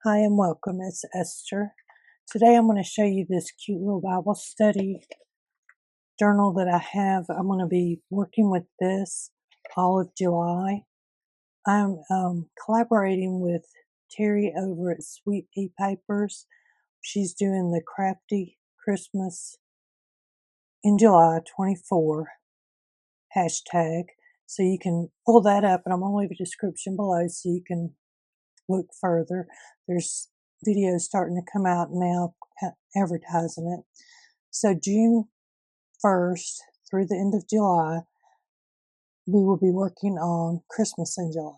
Hi and welcome, it's Esther. Today I'm going to show you this cute little Bible study journal that I have. I'm going to be working with this all of July. I'm collaborating with Terry over at Sweet Pea Papers. She's doing the Crafty Christmas in July 24 hashtag. So you can pull that up, and I'm going to leave a description below so you can look further. There's videos starting to come out now advertising it. So June 1st through the end of July, we will be working on Christmas in July.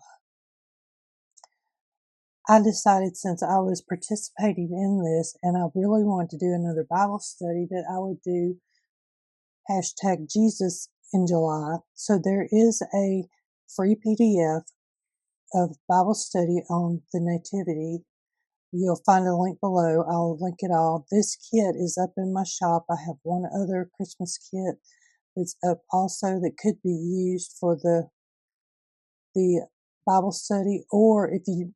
I decided, since I was participating in this and I really wanted to do another Bible study, that I would do hashtag Jesus in July. So there is a free PDF of Bible study on the Nativity. You'll find a link below. I'll link it all. This kit is up in my shop. I have one other Christmas kit that's up also that could be used for the Bible study. Or if you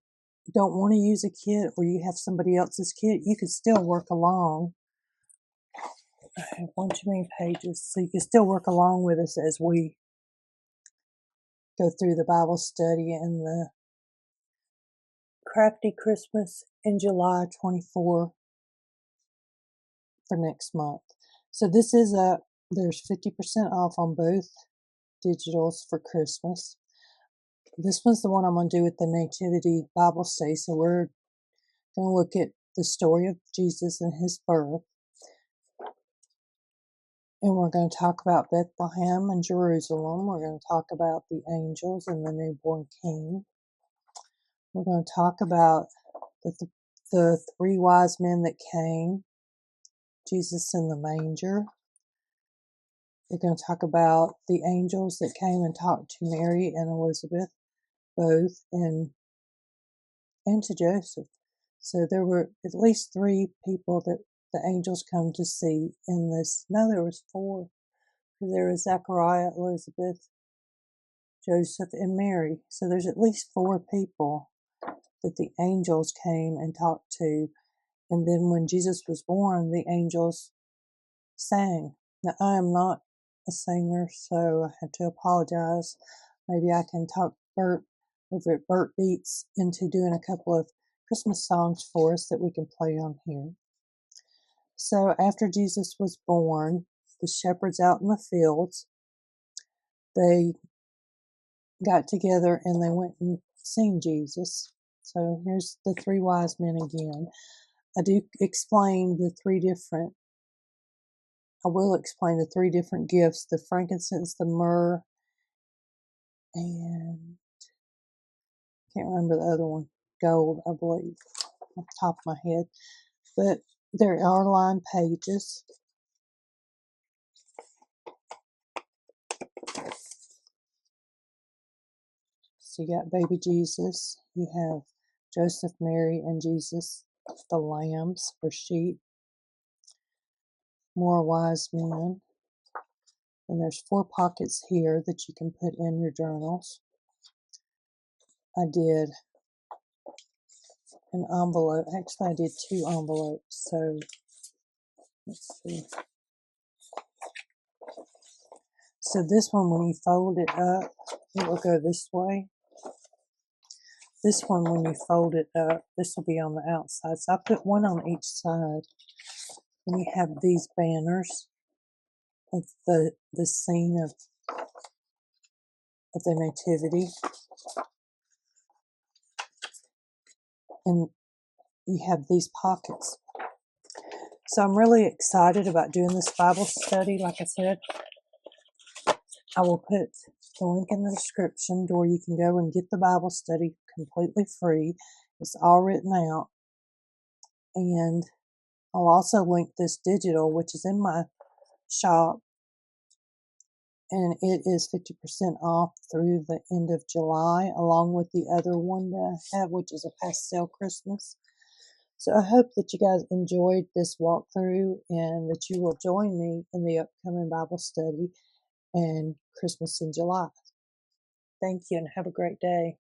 don't want to use a kit, or you have somebody else's kit, you could still work along. I have one too many pages, so you can still work along with us as we go through the Bible study and the Crafty Christmas in July 24 for next month. So this is there's 50% off on both digitals for Christmas. This one's the one I'm going to do with the Nativity Bible study. So we're going to look at the story of Jesus and his birth. And we're going to talk about Bethlehem and Jerusalem. We're going to talk about the angels and the newborn king. We're going to talk about the three wise men that came, Jesus in the manger. We're going to talk about the angels that came and talked to Mary and Elizabeth, both, and to Joseph. So there were at least three people that the angels come to see in this. No, there was four. There was Zechariah, Elizabeth, Joseph, and Mary. So there's at least four people that the angels came and talked to. And then when Jesus was born, the angels sang. Now, I am not a singer, so I have to apologize. Maybe I can talk Bert over at Bert Beats into doing a couple of Christmas songs for us that we can play on here. So after Jesus was born, the shepherds out in the fields, they got together and they went and seen Jesus. So here's the three wise men again. I will explain the three different gifts: the frankincense, the myrrh, and can't remember the other one, gold, I believe, off the top of my head. But there are lined pages. So you got baby Jesus, you have Joseph, Mary, and Jesus, the lambs or sheep, more wise men. And there's 4 pockets here that you can put in your journals. I did an envelope. Actually, I did 2 envelopes. So let's see. So this one, when you fold it up, it will go this way. This one, when you fold it up, this will be on the outside. So I put one on each side. And you have these banners of the scene of the Nativity. And you have these pockets. So I'm really excited about doing this Bible study. Like I said, I will put the link in the description where you can go and get the Bible study completely free. It's all written out. And I'll also link this digital, which is in my shop. And it is 50% off through the end of July, along with the other one that I have, which is a pastel Christmas. So I hope that you guys enjoyed this walkthrough and that you will join me in the upcoming Bible study and Christmas in July. Thank you and have a great day.